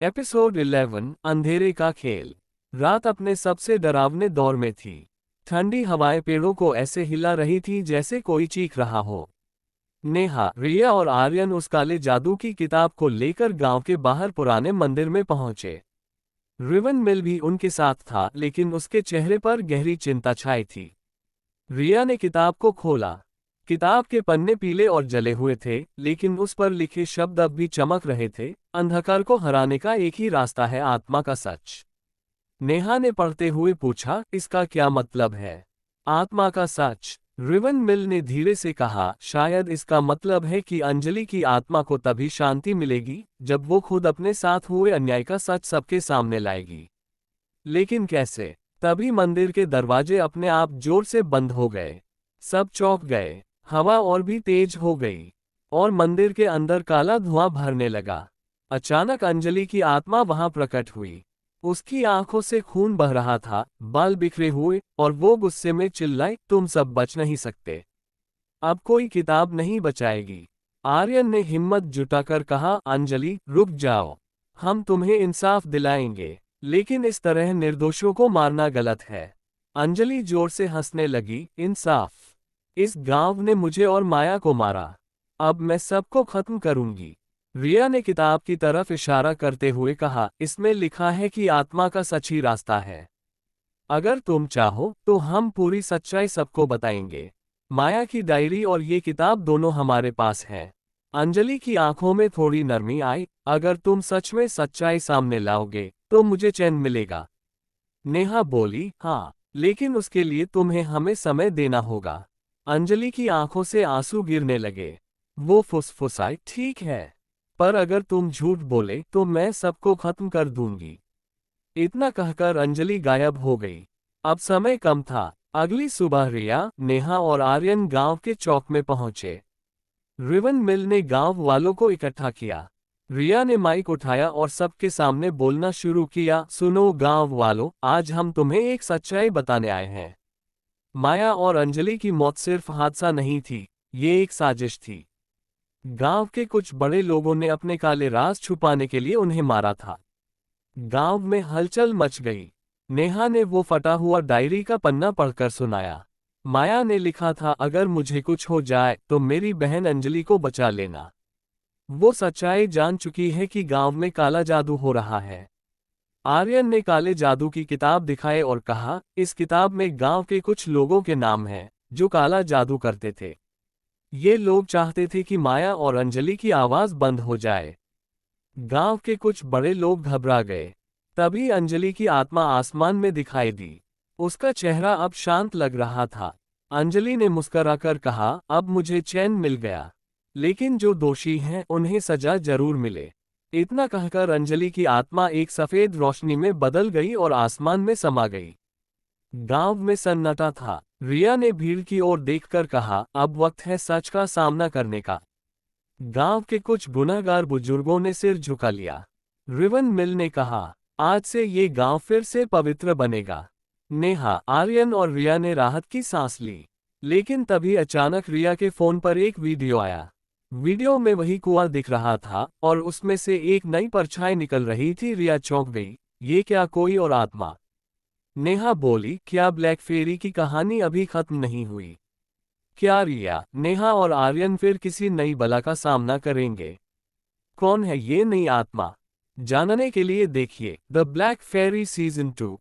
Episode 11 अंधेरे का खेल। रात अपने सबसे डरावने दौर में थी। ठंडी हवाएं पेड़ों को ऐसे हिला रही थी जैसे कोई चीख रहा हो। नेहा, रिया और आर्यन उस काले जादू की किताब को लेकर गांव के बाहर पुराने मंदिर में पहुंचे। रिवन मिल भी उनके साथ था, लेकिन उसके चेहरे पर गहरी चिंता छाई थी। रिया ने किताब को खोला। किताब के पन्ने पीले और जले हुए थे, लेकिन उस पर लिखे शब्द अब भी चमक रहे थे। अंधकार को हराने का एक ही रास्ता है, आत्मा का सच। नेहा ने पढ़ते हुए पूछा, इसका क्या मतलब है? आत्मा का सच, रिवन मिल ने धीरे से कहा, शायद इसका मतलब है कि अंजलि की आत्मा को तभी शांति मिलेगी जब वो खुद अपने साथ हुए अन्याय का सच सबके सामने लाएगी। लेकिन कैसे? तभी मंदिर के दरवाजे अपने आप जोर से बंद हो गए। सब चौंक गए। हवा और भी तेज हो गई और मंदिर के अंदर काला धुआं भरने लगा। अचानक अंजलि की आत्मा वहां प्रकट हुई। उसकी आंखों से खून बह रहा था, बाल बिखरे हुए, और वो गुस्से में चिल्लाई, तुम सब बच नहीं सकते। अब कोई किताब नहीं बचाएगी। आर्यन ने हिम्मत जुटाकर कहा, अंजलि रुक जाओ, हम तुम्हें इंसाफ दिलाएंगे, लेकिन इस तरह निर्दोषों को मारना गलत है। अंजलि जोर से हंसने लगी, इंसाफ? इस गांव ने मुझे और माया को मारा, अब मैं सबको खत्म करूंगी। रिया ने किताब की तरफ इशारा करते हुए कहा, इसमें लिखा है कि आत्मा का सच ही रास्ता है। अगर तुम चाहो तो हम पूरी सच्चाई सबको बताएंगे। माया की डायरी और ये किताब दोनों हमारे पास हैं। अंजलि की आंखों में थोड़ी नरमी आई, अगर तुम सच में सच्चाई सामने लाओगे तो मुझे चैन मिलेगा। नेहा बोली, हाँ, लेकिन उसके लिए तुम्हें हमें समय देना होगा। अंजलि की आंखों से आंसू गिरने लगे। वो फुसफुसाई, ठीक है, पर अगर तुम झूठ बोले तो मैं सबको खत्म कर दूंगी। इतना कहकर अंजलि गायब हो गई। अब समय कम था। अगली सुबह रिया, नेहा और आर्यन गांव के चौक में पहुंचे। रिवन मिल ने गांव वालों को इकट्ठा किया। रिया ने माइक उठाया और सबके सामने बोलना शुरू किया, सुनो गांव वालों, आज हम तुम्हें एक सच्चाई बताने आए हैं। माया और अंजलि की मौत सिर्फ हादसा नहीं थी, ये एक साजिश थी। गांव के कुछ बड़े लोगों ने अपने काले राज छुपाने के लिए उन्हें मारा था। गांव में हलचल मच गई। नेहा ने वो फटा हुआ डायरी का पन्ना पढ़कर सुनाया। माया ने लिखा था, अगर मुझे कुछ हो जाए तो मेरी बहन अंजलि को बचा लेना। वो सच्चाई जान चुकी है कि गांव में काला जादू हो रहा है। आर्यन ने काले जादू की किताब दिखाए और कहा, इस किताब में गांव के कुछ लोगों के नाम हैं जो काला जादू करते थे। ये लोग चाहते थे कि माया और अंजलि की आवाज बंद हो जाए। गांव के कुछ बड़े लोग घबरा गए। तभी अंजलि की आत्मा आसमान में दिखाई दी। उसका चेहरा अब शांत लग रहा था। अंजलि ने मुस्कुराकर कहा, अब मुझे चैन मिल गया, लेकिन जो दोषी हैं उन्हें सजा जरूर मिले। इतना कहकर अंजलि की आत्मा एक सफेद रोशनी में बदल गई और आसमान में समा गई। गांव में सन्नाटा था। रिया ने भीड़ की ओर देखकर कहा, अब वक्त है सच का सामना करने का। गांव के कुछ गुनहगार बुजुर्गों ने सिर झुका लिया। रिवन मिल ने कहा, आज से ये गांव फिर से पवित्र बनेगा। नेहा, आर्यन और रिया ने राहत की सांस ली। लेकिन तभी अचानक रिया के फोन पर एक वीडियो आया। वीडियो में वही कुआं दिख रहा था और उसमें से एक नई परछाई निकल रही थी। रिया चौंक गई, ये क्या, कोई और आत्मा? नेहा बोली, क्या ब्लैक फेरी की कहानी अभी खत्म नहीं हुई? क्या रिया, नेहा और आर्यन फिर किसी नई बला का सामना करेंगे? कौन है ये नई आत्मा? जानने के लिए देखिए द ब्लैक फेरी सीजन 2।